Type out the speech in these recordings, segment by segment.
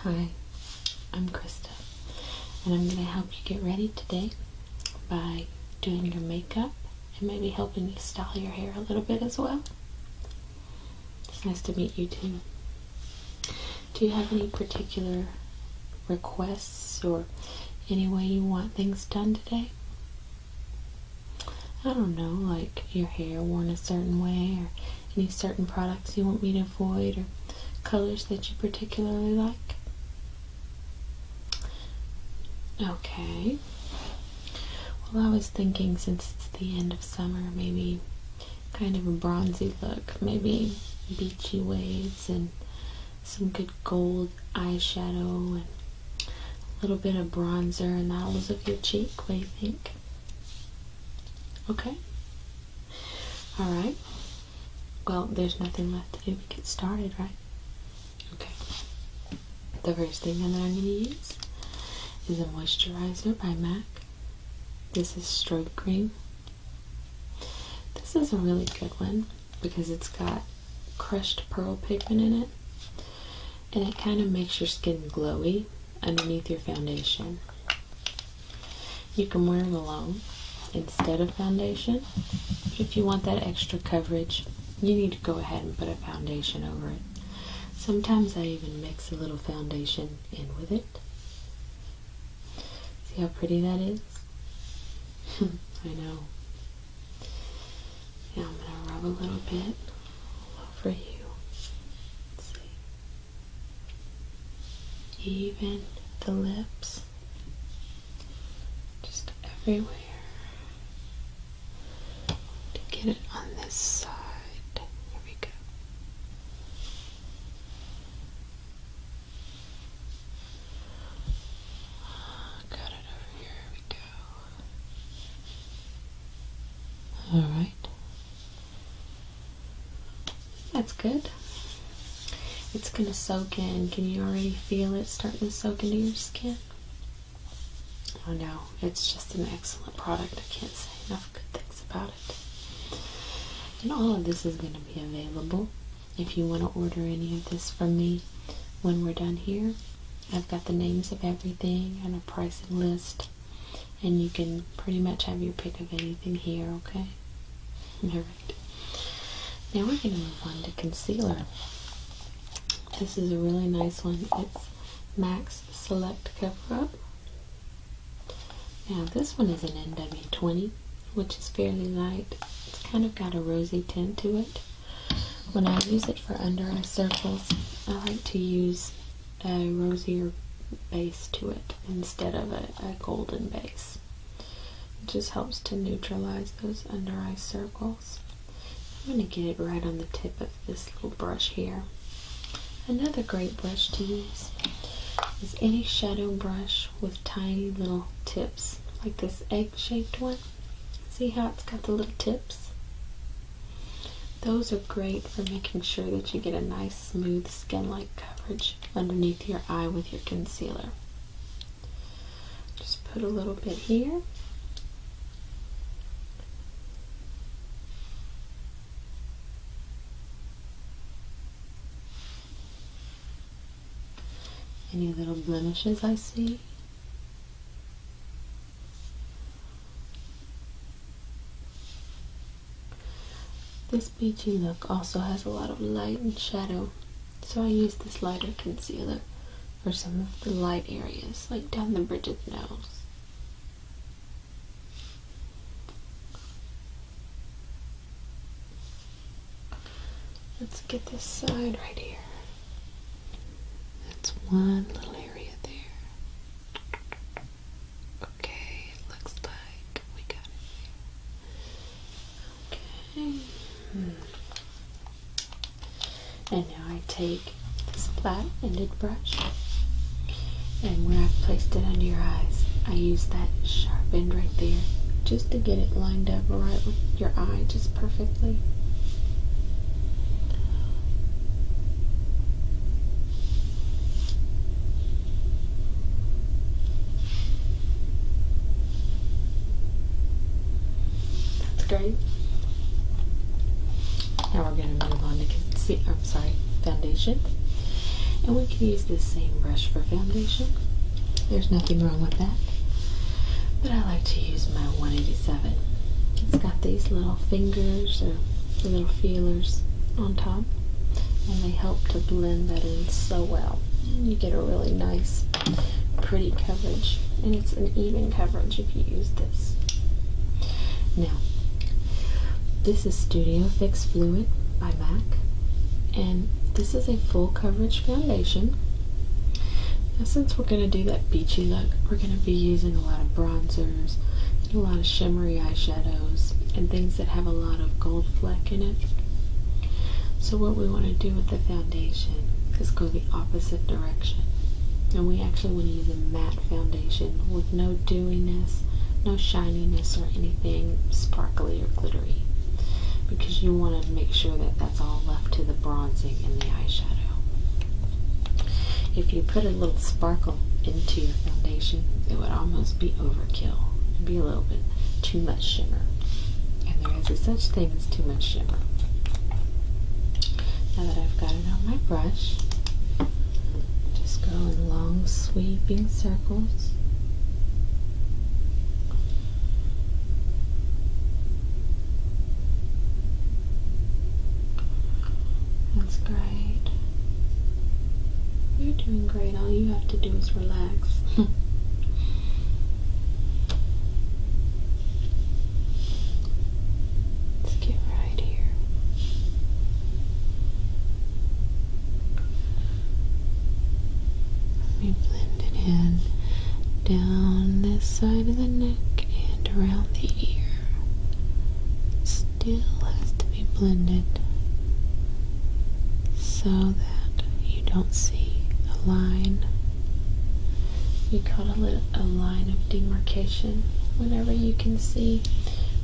Hi, I'm Krista, and I'm going to help you get ready today by doing your makeup and maybe helping you style your hair a little bit as well. It's nice to meet you too. Do you have any particular requests or any way you want things done today? I don't know, like your hair worn a certain way, or any certain products you want me to avoid, or colors that you particularly like? Okay. Well, I was thinking, since it's the end of summer, maybe kind of a bronzy look, maybe beachy waves and some good gold eyeshadow and a little bit of bronzer in the hollows of your cheek. What do you think? Okay. Alright. Well, there's nothing left to do but get started, right? Okay. The first thing that I'm going to use is a moisturizer by MAC. This is Stroke Cream. This is a really good one because it's got crushed pearl pigment in it, and it kind of makes your skin glowy underneath your foundation. You can wear it alone instead of foundation, but if you want that extra coverage, you need to go ahead and put a foundation over it. Sometimes I even mix a little foundation in with it. See how pretty that is? I know. Now I'm going to rub a little bit over you. Let's see. Even the lips. Just everywhere. To get it on this side. Here we go. Got it over here. Here we go. Alright. That's good. It's going to soak in. Can you already feel it starting to soak into your skin? Oh no, it's just an excellent product. I can't say enough good things about it. And all of this is going to be available if you want to order any of this from me when we're done here. I've got the names of everything and a pricing list, and you can pretty much have your pick of anything here, okay? Alright. Now we're going to move on to concealer. This is a really nice one. It's MAC's Select Cover Up. Now this one is an NW20, which is fairly light. It's kind of got a rosy tint to it. When I use it for under eye circles, I like to use a rosier base to it instead of a golden base. It just helps to neutralize those under eye circles. I'm going to get it right on the tip of this little brush here. Another great brush to use is any shadow brush with tiny little tips, like this egg-shaped one. See how it's got the little tips? Those are great for making sure that you get a nice smooth skin-like coverage underneath your eye with your concealer. Just put a little bit here. Any little blemishes I see? This beachy look also has a lot of light and shadow, so I use this lighter concealer for some of the light areas, like down the bridge of the nose. Let's get this side right here. That's one little area there. Okay, it looks like we got it there. Okay. And now I take this flat-ended brush, and where I've placed it under your eyes, I use that sharp end right there just to get it lined up right with your eye just perfectly. That's great. Now we're going to move on to foundation. And we can use this same brush for foundation. There's nothing wrong with that. But I like to use my 187. It's got these little fingers or little feelers on top, and they help to blend that in so well. And you get a really nice, pretty coverage, and it's an even coverage if you use this. Now, this is Studio Fix Fluid by MAC, and this is a full coverage foundation. Now, since we're going to do that beachy look, we're going to be using a lot of bronzers, and a lot of shimmery eyeshadows, and things that have a lot of gold fleck in it. So what we want to do with the foundation is go the opposite direction. And we actually want to use a matte foundation with no dewiness, no shininess, or anything sparkly or glittery. Because you want to make sure that that's all left to the bronzing in the eyeshadow. If you put a little sparkle into your foundation, it would almost be overkill. It'd be a little bit too much shimmer. And there is a such thing as too much shimmer. Now that I've got it on my brush, just go in long sweeping circles. That's great. You're doing great. All you have to do is relax. Let's get right here. Let me blend it in down this side of the neck and around the ear. It still has to be blended so that you don't see a line. We call it a line of demarcation whenever you can see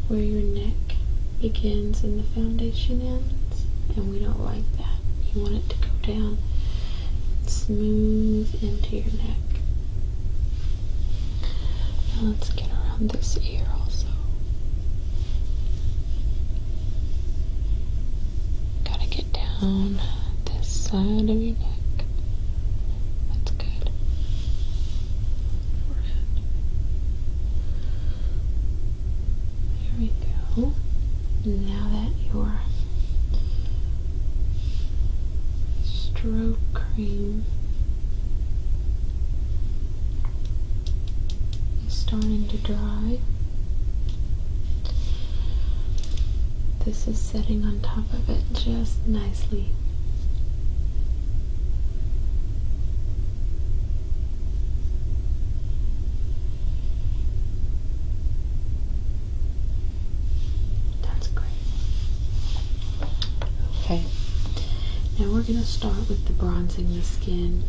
where your neck begins and the foundation ends, and we don't like that. You want it to go down smooth into your neck. Now let's get around this ear also. Gotta get down this side of your neck. That's good. Forehead. There we go. Now that your stroke cream is starting to dry, this is setting on top of it just nicely. That's great. Okay, now we're going to start with the bronzing the skin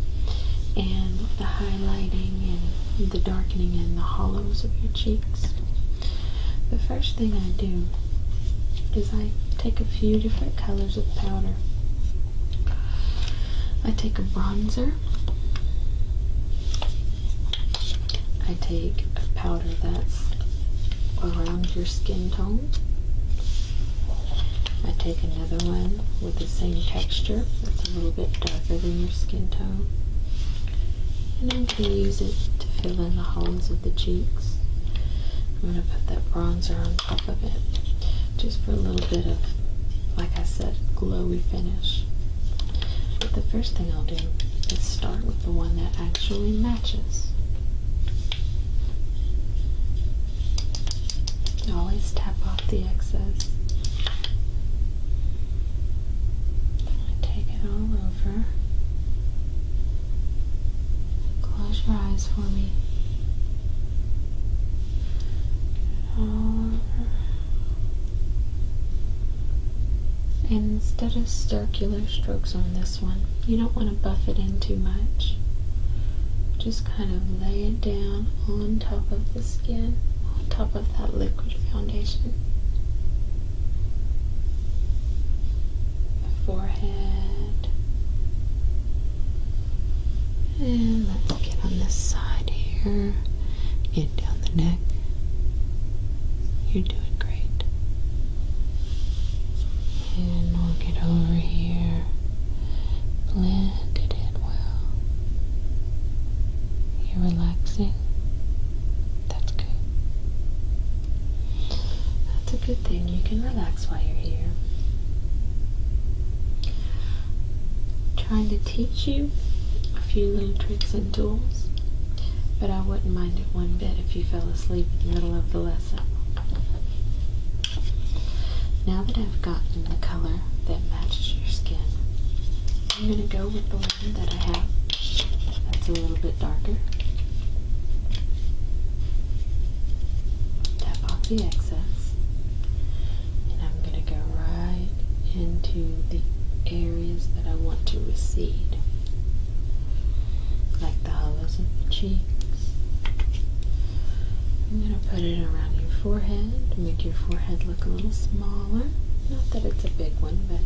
and the highlighting and the darkening in the hollows of your cheeks. The first thing I do is I take a few different colors of powder. I take a bronzer. I take a powder that's around your skin tone. I take another one with the same texture that's a little bit darker than your skin tone. And I'm going to use it to fill in the hollows of the cheeks. I'm going to put that bronzer on top of it, just for a little bit of, like I said, glowy finish. But the first thing I'll do is start with the one that actually matches. Always tap off the excess. I take it all over. Close your eyes for me. Get it all over. And instead of circular strokes on this one, you don't want to buff it in too much. Just kind of lay it down on top of the skin, on top of that liquid foundation. The forehead. And let's get on this side here and down the neck. You're doing great. And we'll get over here, blend it in well. relaxing? That's good. That's a good thing. You can relax while you're here. Trying to teach you a few little tricks and tools, but I wouldn't mind it one bit if you fell asleep in the middle of the lesson. Now that I've gotten the color that matches your skin, I'm going to go with the one that I have that's a little bit darker. Tap off the excess, and I'm going to go right into the areas that I want to recede, like the hollows of the cheeks. I'm going to put it around your forehead to make your forehead look a little smaller. Not that it's a big one, but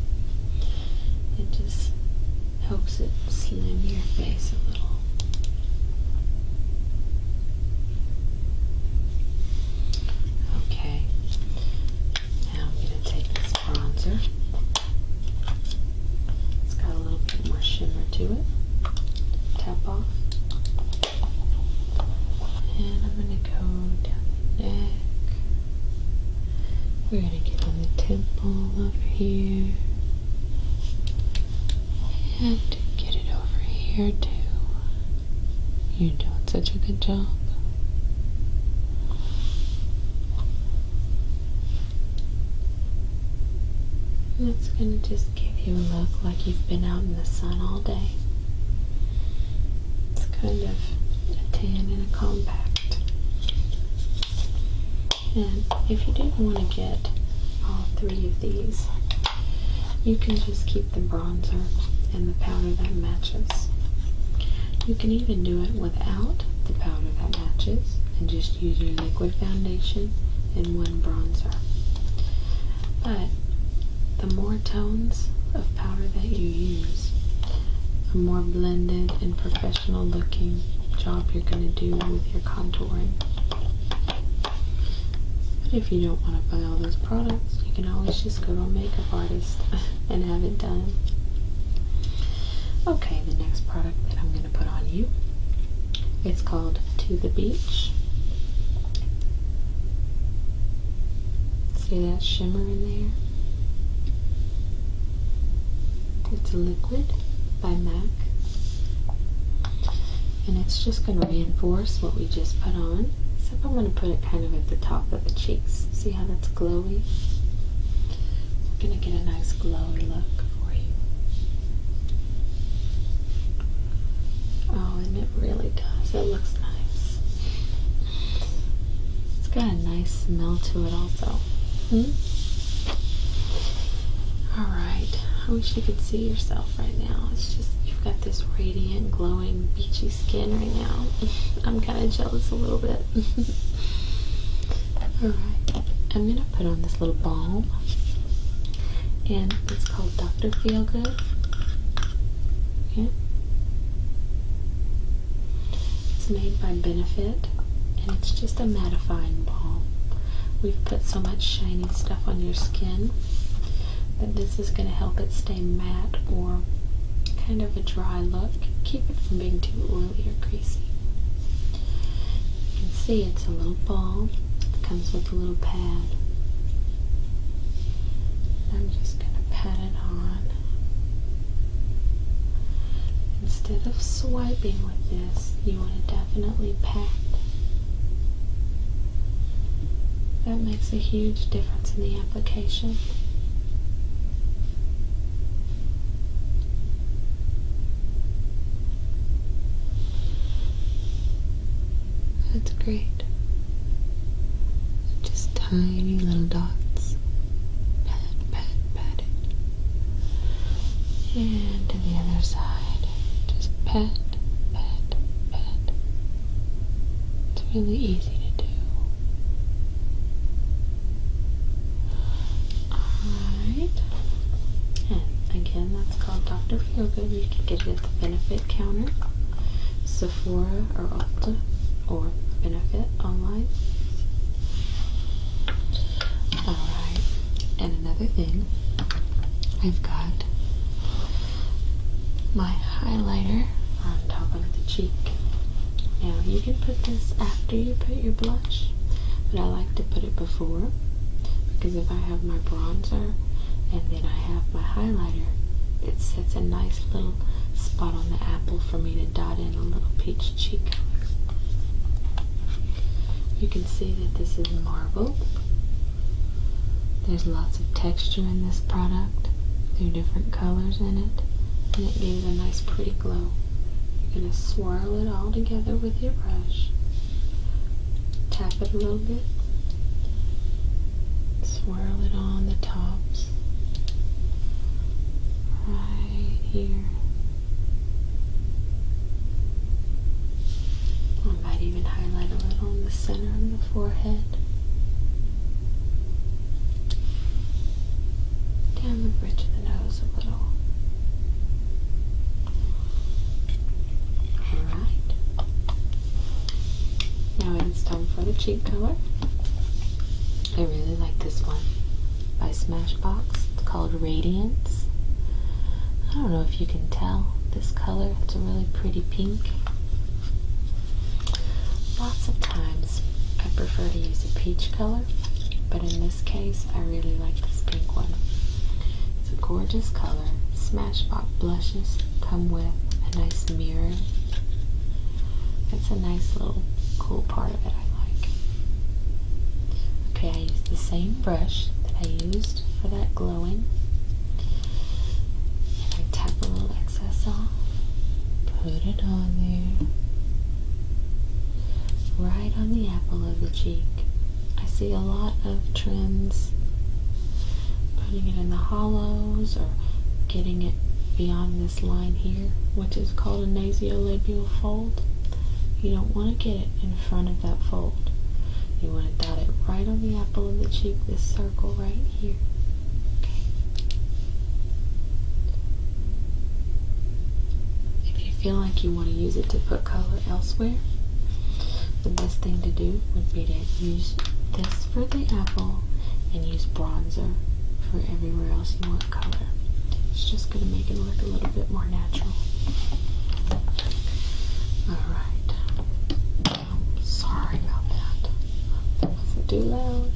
it just helps it slim your face a little. Okay, now I'm going to take this bronzer. It's got a little bit more shimmer to it. Tap off. And I'm going to go down the neck. We're going to get on the temple over here. And get it over here too. You're doing such a good job. And it's going to just give you a look like you've been out in the sun all day. It's kind of a tan and a compact. And if you didn't want to get all three of these, you can just keep the bronzer and the powder that matches. You can even do it without the powder that matches and just use your liquid foundation and one bronzer. But the more tones of powder that you use, a more blended and professional looking job you're going to do with your contouring. But if you don't want to buy all those products, you can always just go to a makeup artist and have it done. Okay, the next product that I'm going to put on you, it's called To the Beach. See that shimmer in there? It's a liquid by MAC, and it's just going to reinforce what we just put on, except I'm going to put it kind of at the top of the cheeks. See how that's glowy? We're going to get a nice glowy look for you. Oh, and it really does. It looks nice. It's got a nice smell to it also. Alright, I wish you could see yourself right now. It's just, you've got this radiant, glowing, beachy skin right now. I'm kind of jealous a little bit. Alright, I'm going to put on this little balm, and it's called Dr. Feelgood. Yeah. It's made by Benefit, and it's just a mattifying balm. We've put so much shiny stuff on your skin that this is going to help it stay matte or kind of a dry look. Keep it from being too oily or greasy. You can see it's a little balm. It comes with a little pad. I'm just going to pat it on. Instead of swiping with this, you want to definitely pat. That makes a huge difference in the application. That's great. Just tiny little dots. Pat, pat, pat it. And to the other side. Just pat, pat, pat. It's really easy to do. Alright. And again, that's called Dr. Feelgood. You can get it at the Benefit counter, Sephora or Ulta, or Benefit online. Alright, and another thing, I've got my highlighter on top of the cheek. Now you can put this after you put your blush, but I like to put it before, because if I have my bronzer and then I have my highlighter, it sets a nice little spot on the apple for me to dot in a little peach cheek color. You can see that this is marbled. There's lots of texture in this product. There are different colors in it, and it gives a nice pretty glow. You're going to swirl it all together with your brush. Tap it a little bit. Swirl it on the tops. Right here. I might even highlight a little in the center of the forehead. Down the bridge of the nose a little. Alright. Now it's time for the cheek color. I really like this one by Smashbox. It's called Radiance. I don't know if you can tell this color. It's a really pretty pink. Lots of times I prefer to use a peach color, but in this case I really like this pink one. It's a gorgeous color. Smashbox blushes come with a nice mirror. It's a nice little cool part of it I like. Okay, I used the same brush that I used for that glowing. And I tap a little excess off. Put it on there. Right on the apple of the cheek. I see a lot of trends putting it in the hollows or getting it beyond this line here, which is called a nasolabial fold. You don't want to get it in front of that fold. You want to dot it right on the apple of the cheek, this circle right here. Okay. If you feel like you want to use it to put color elsewhere, the best thing to do would be to use this for the apple and use bronzer for everywhere else you want color. It's just going to make it look a little bit more natural. Alright. Sorry about that. That wasn't too loud.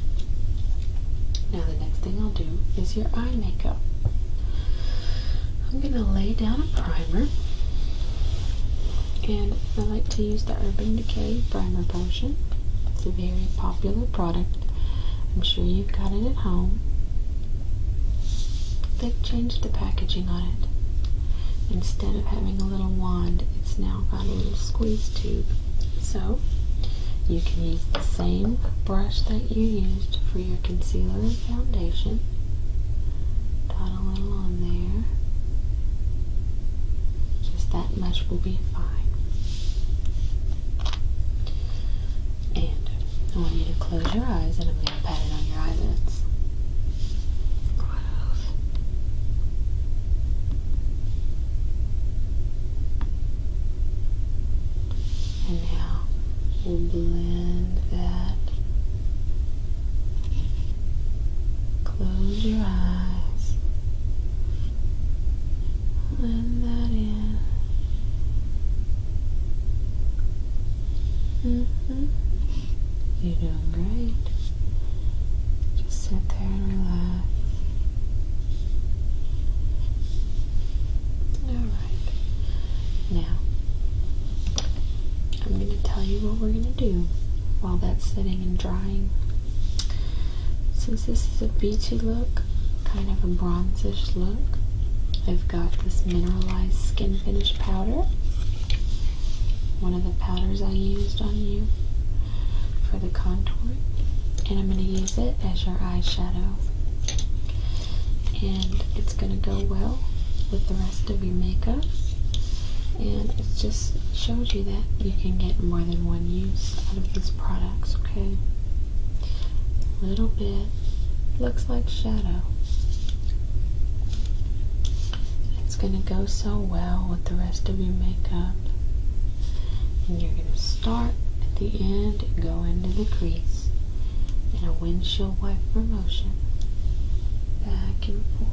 Now the next thing I'll do is your eye makeup. I'm going to lay down a primer. And I like to use the Urban Decay Primer Potion. It's a very popular product. I'm sure you've got it at home. They've changed the packaging on it. Instead of having a little wand, it's now got a little squeeze tube. So, you can use the same brush that you used for your concealer and foundation. Dot a little on there. Just that much will be fine. And I want you to close your eyes, and I'm going to pat it on your eyelids. Close. And now we'll blend that. Close your eyes. Blend that in. You're doing great. Just sit there and relax. Alright. Now, I'm going to tell you what we're going to do while that's sitting and drying. Since this is a beachy look, kind of a bronzish look, I've got this mineralized skin finish powder. One of the powders I used on you for the contouring, and I'm going to use it as your eyeshadow, and it's going to go well with the rest of your makeup, and it just shows you that you can get more than one use out of these products. Okay, a little bit looks like shadow. It's going to go so well with the rest of your makeup, and you're going to start at the end and go into the crease in a windshield wiper motion, back and forth.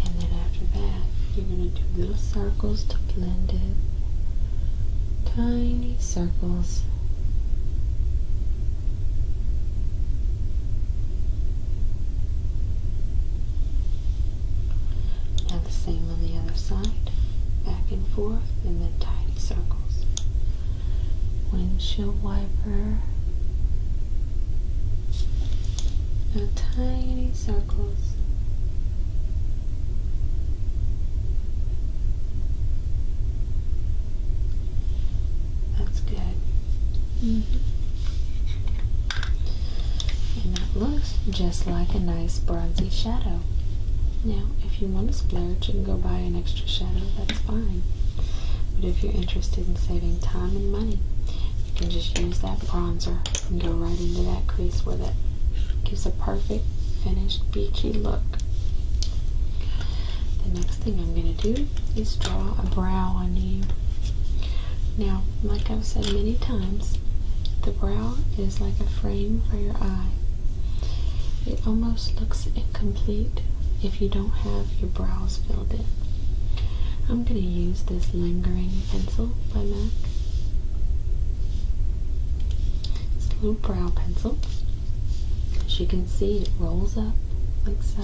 And then after that, You're going to do little circles to blend it. Tiny circles. Now the same on the other side. Back and forth, and then tiny circles. Windshield wiper. Now tiny circles. That's good. And that looks just like a nice bronzy shadow. Now, if you want to splurge and go buy an extra shadow, that's fine. But if you're interested in saving time and money, you can just use that bronzer and go right into that crease with it. Gives a perfect, finished, beachy look. The next thing I'm going to do is draw a brow on you. Now, like I've said many times, the brow is like a frame for your eye. It almost looks incomplete if you don't have your brows filled in. I'm going to use this Lingering pencil by MAC. It's a little brow pencil. As you can see, it rolls up like so.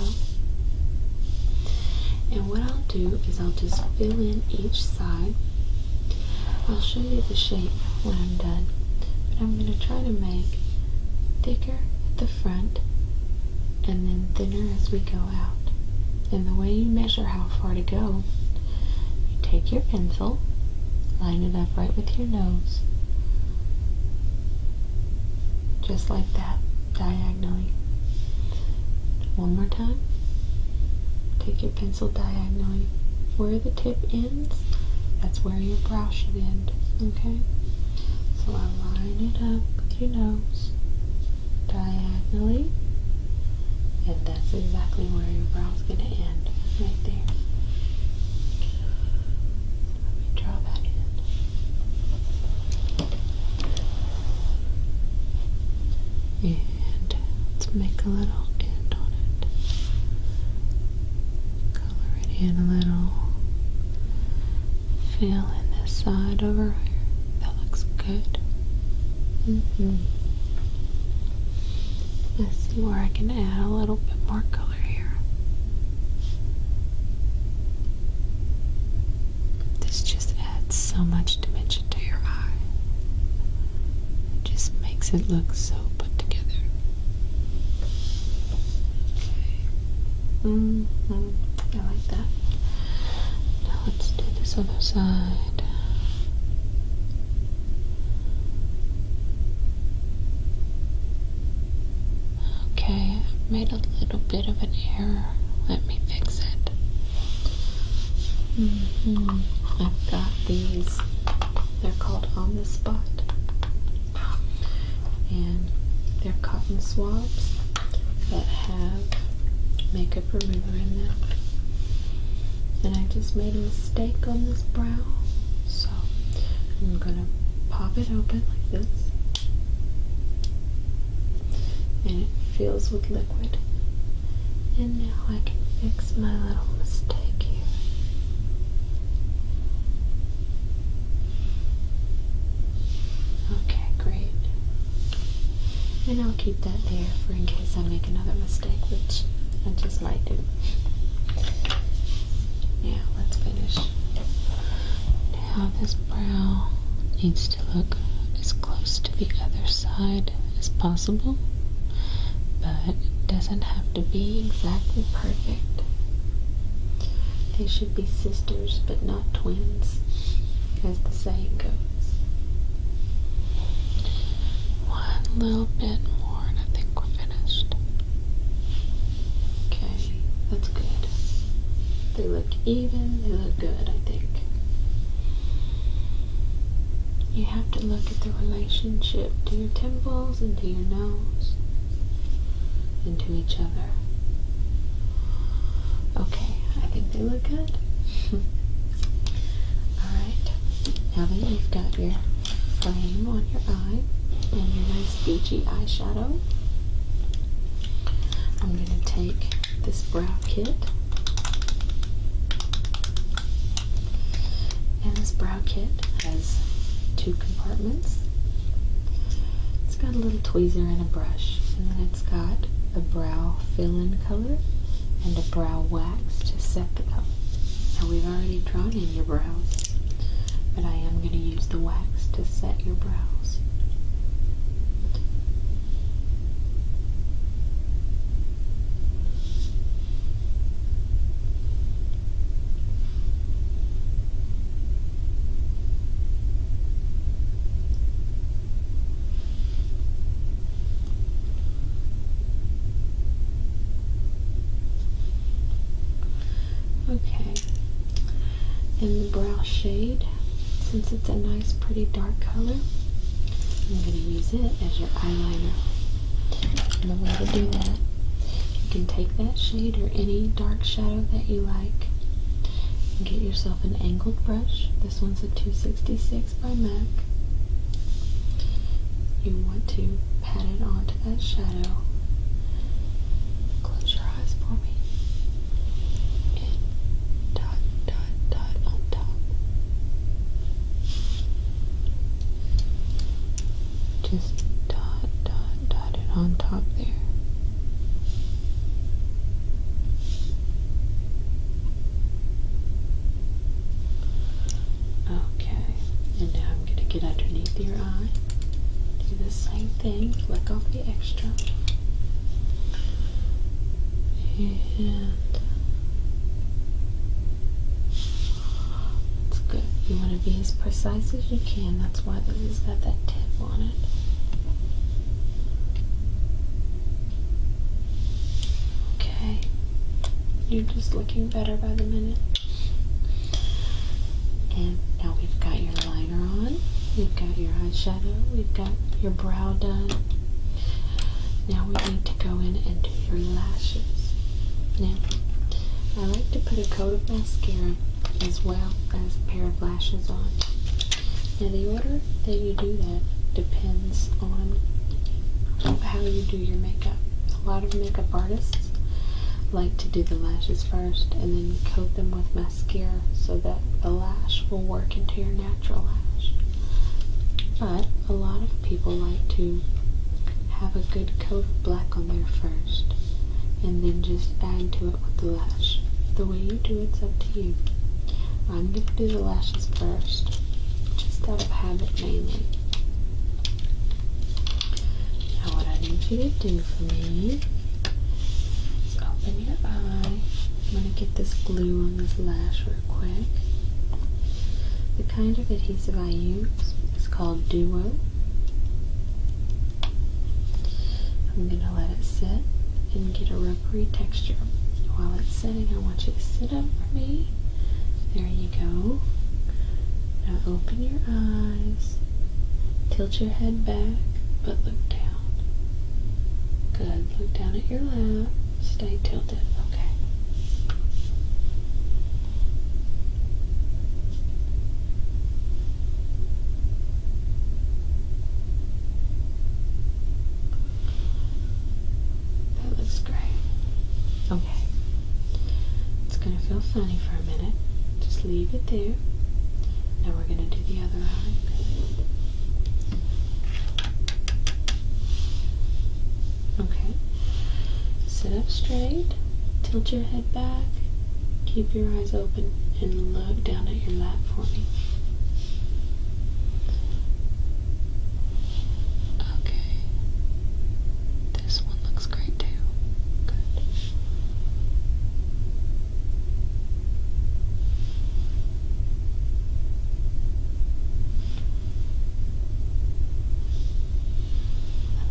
And what I'll do is I'll just fill in each side. I'll show you the shape when I'm done, but I'm going to try to make thicker at the front and then thinner as we go out. And the way you measure how far to go, you take your pencil, line it up right with your nose, just like that, diagonally. One more time. Take your pencil diagonally. Where the tip ends, that's where your brow should end, okay? So I line it up with your nose, diagonally, and that's exactly where your brow is going to end, right there. Let me draw that in. And let's make a little end on it. Color it in a little. Fill in this side over here. That looks good. Let's see where I can add a little bit more color here. This just adds so much dimension to your eye. It just makes it look so put together. Okay. I like that. Now let's do this other side. Okay, I've made a little bit of an error. Let me fix it. I've got these. They're called On the Spot. And they're cotton swabs that have makeup remover in them. And I just made a mistake on this brow, so I'm going to pop it open like this, and it fills with liquid. And now I can fix my little mistake here. Okay, great. And I'll keep that there for in case I make another mistake, which I just might do. Now let's finish. Now this brow needs to look as close to the other side as possible, but it doesn't have to be exactly perfect. They should be sisters but not twins, as the saying goes. One little bit more and I think we're finished. Okay, that's good. They look even, they look good, I think. You have to look at the relationship to your temples and to your nose and to each other. Okay, I think they look good. Alright, now that you've got your frame on your eye and your nice beachy eyeshadow, I'm going to take this brow kit this brow kit has 2 compartments. It's got a little tweezer and a brush, and then it's got a brow fill-in color and a brow wax to set the color. Now we've already drawn in your brows, but I am going to use the wax to set your brows. Okay, in the brow shade, since it's a nice pretty dark color, I'm going to use it as your eyeliner. And the way to do that, you can take that shade or any dark shadow that you like and get yourself an angled brush. This one's a 266 by MAC. You want to pat it onto that shadow. Close your eyes for me. Just dot it on top there. Okay, and now I'm going to get underneath your eye. Do the same thing, flick off the extra. And that's good. You want to be as precise as you can. That's why this has got that tip on it. Okay, you're just looking better by the minute. And now we've got your liner on, we've got your eyeshadow, we've got your brow done. Now we need to go in and do your lashes. Now, I like to put a coat of mascara as well as a pair of lashes on. Now the order that you do that depends on how you do your makeup. A lot of makeup artists like to do the lashes first and then coat them with mascara so that the lash will work into your natural lash. But a lot of people like to have a good coat of black on there first and then just add to it with the lash. The way you do it's up to you. I'm going to do the lashes first, just out of habit mainly. Now what I need you to do for me is open your eye. I'm going to get this glue on this lash real quick. The kind of adhesive I use is called Duo. I'm going to let it set and get a rubbery texture. While it's setting, I want you to sit up for me. There you go. Now open your eyes. Tilt your head back, but look down. Good. Look down at your lap. Stay tilted. Okay. That looks great. Okay. It's going to feel funny for a minute. Just leave it there. Now we're going to do the other eye. Okay. Sit up straight. Tilt your head back. Keep your eyes open and look down at your lap for me. Okay. This one looks great too. Good.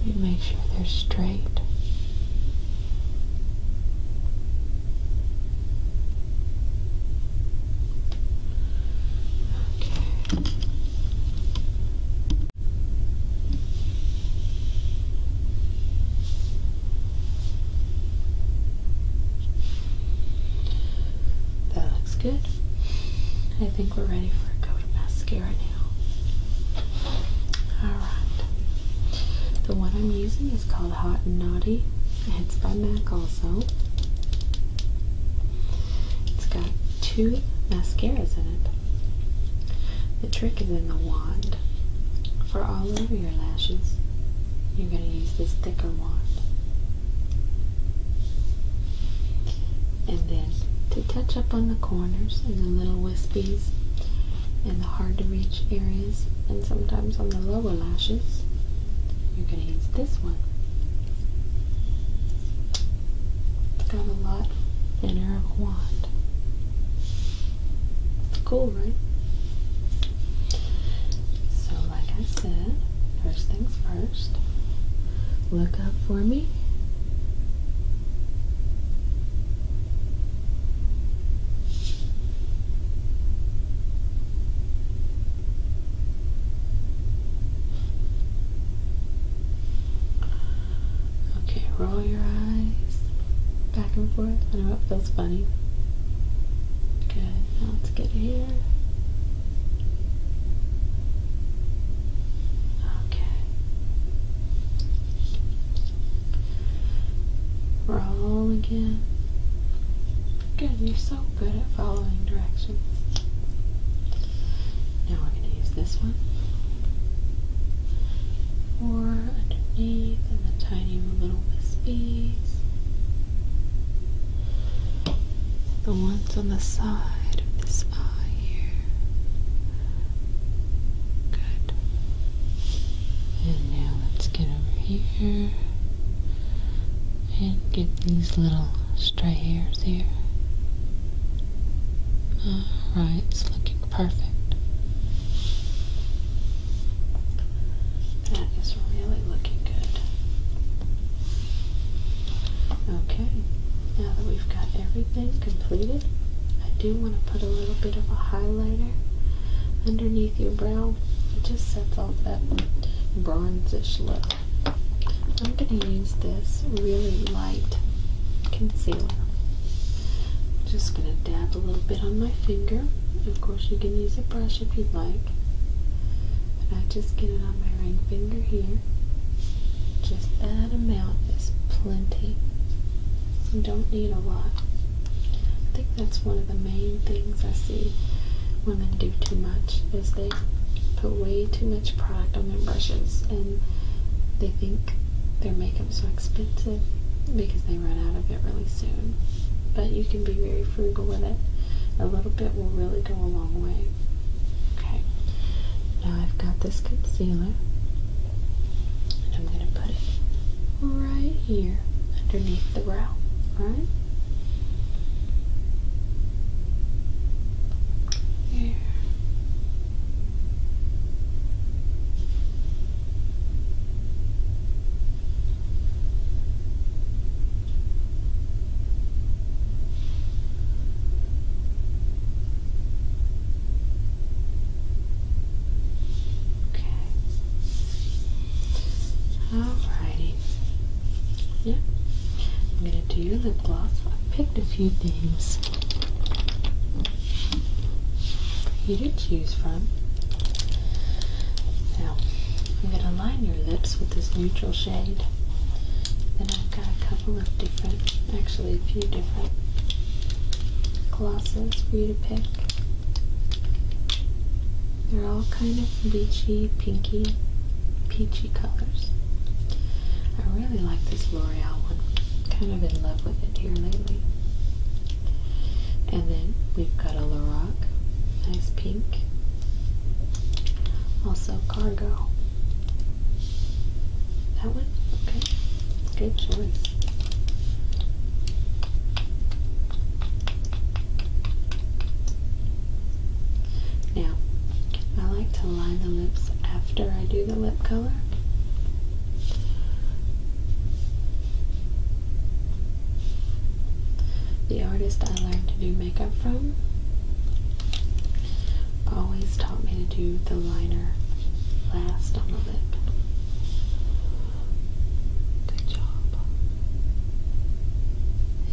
Let me make sure they're straight. Good. I think we're ready for a coat of mascara now. Alright. The one I'm using is called Hot and Naughty. It's by MAC also. It's got 2 mascaras in it. The trick is in the wand. For all over your lashes, you're going to use this thicker wand. And then to touch up on the corners and the little wispies and the hard to reach areas, and sometimes on the lower lashes, you're going to use this one. It's got a lot thinner of a wand. It's cool, right? So like I said, first things first, look up for me. Roll your eyes back and forth. I know it feels funny. Good. Now let's get here. Okay. Roll again. Good. You're so good at following directions. Now we're going to use this one. More underneath and the tiny little wispies. The ones on the side of this eye here. Good. And now let's get over here and get these little stray hairs here. Alright, it's looking perfect. That is really looking good. Okay, now that we've got everything completed, I do want to put a little bit of a highlighter underneath your brow. It just sets off that bronzish look. I'm going to use this really light concealer. I'm just going to dab a little bit on my finger. Of course, you can use a brush if you'd like. I just get it on my ring finger here. Just that amount is plenty. You don't need a lot. I think that's one of the main things I see women do too much, is they put way too much product on their brushes and they think their makeup's so expensive because they run out of it really soon. But you can be very frugal with it. A little bit will really go a long way. Okay. Now I've got this concealer, and I'm going to put it right here underneath the brow, right? Here. Alrighty. Yep. I'm going to do your lip gloss. I picked a few things for you to choose from. Now, I'm going to line your lips with this neutral shade. Then I've got a couple of different, actually a few different glosses for you to pick. They're all kind of beachy, pinky, peachy colors. I really like this L'Oreal one. Kind of in love with it here lately. And then we've got a Lorac, nice pink. Also Cargo. That one? Okay. Good choice. Now, I like to line the lips after I do the lip color. The artist I learned to do makeup from always taught me to do the liner last on the lip. Good job.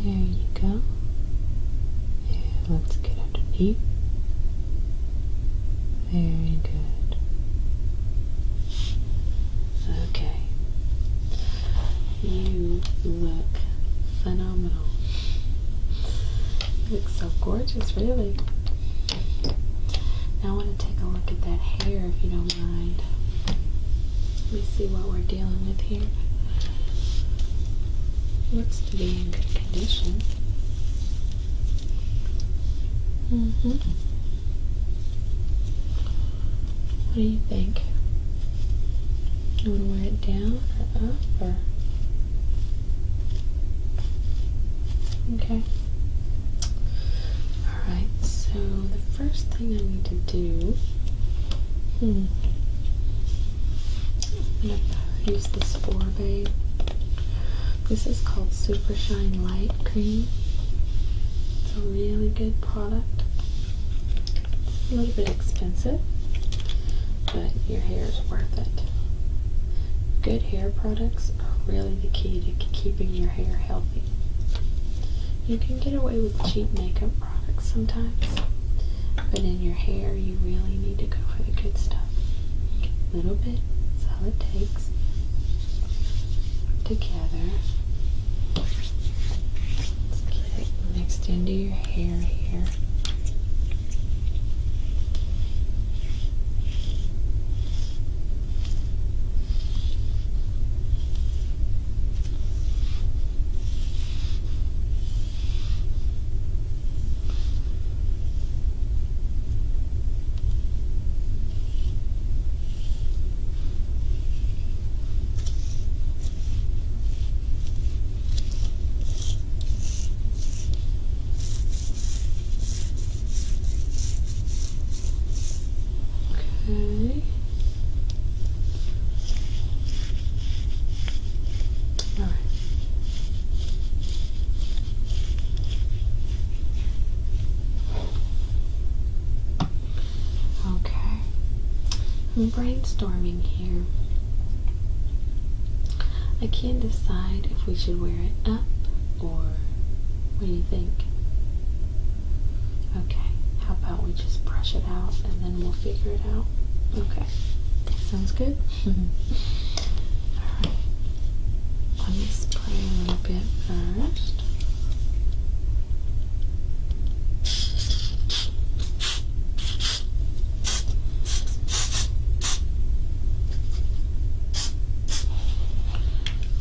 There you go. And let's get underneath. Very good. Okay. You look phenomenal. You look so gorgeous, really. Now I want to take a look at if you don't mind. Let me see what we're dealing with here. Looks to be in good condition. What do you think? You want to wear it down or up or? Okay. Alright, so the first thing I need to do, I'm going to use this Orbe. This is called Super Shine Light Cream. It's a really good product. It's a little bit expensive, but your hair is worth it. Good hair products are really the key to keeping your hair healthy. You can get away with cheap makeup products sometimes, but in your hair you really need to go for the good stuff. A little bit is all it takes. Together. Let's get it mixed into your hair here. Okay. All right. Okay. I'm brainstorming here. I can't decide if we should wear it up or what do you think? Okay. How about we just brush it out and then we'll figure it out? Okay. Sounds good? Alright. Let me spray a little bit first.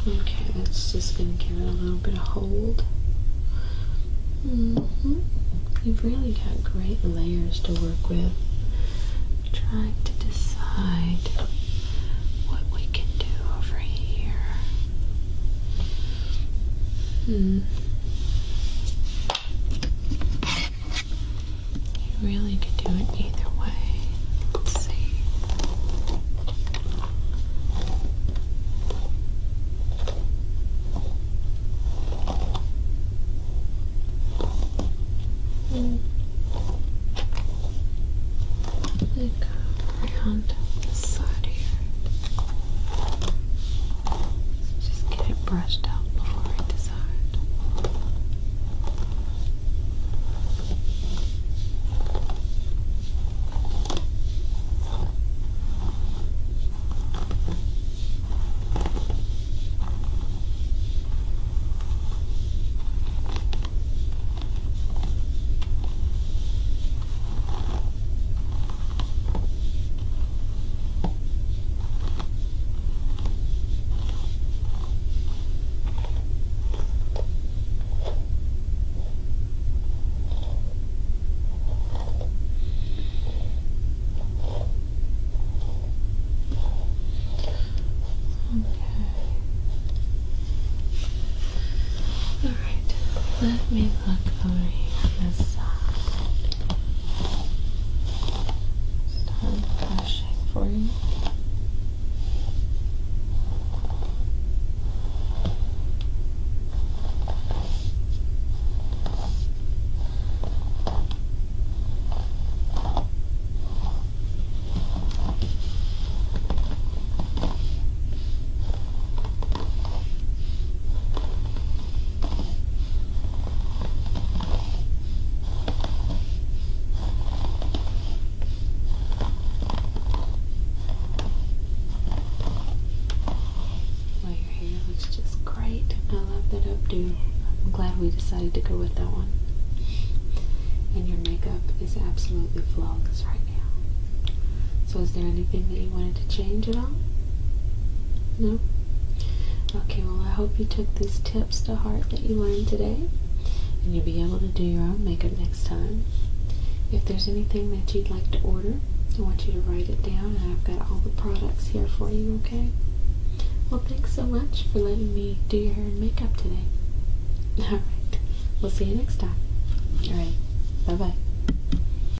Okay, that's just going to give it a little bit of hold. You've really got great layers to work with. I'm trying to decide what we can do over here. You really could do it either way. Let's see. Around the side here. Just get it brushed out before I decide. Let me look over here on this side. Start brushing for you. I'm glad we decided to go with that one. And your makeup is absolutely flawless right now. So is there there anything that you wanted to change at all? No? Okay, well I hope you took these tips to heart that you learned today, and you'll be able to do your own makeup next time. If there's anything that you'd like to order, I want you to write it down, and I've got all the products here for you, okay? Well, thanks so much for letting me do your hair and makeup today. Alright, we'll see you next time. Alright, bye-bye.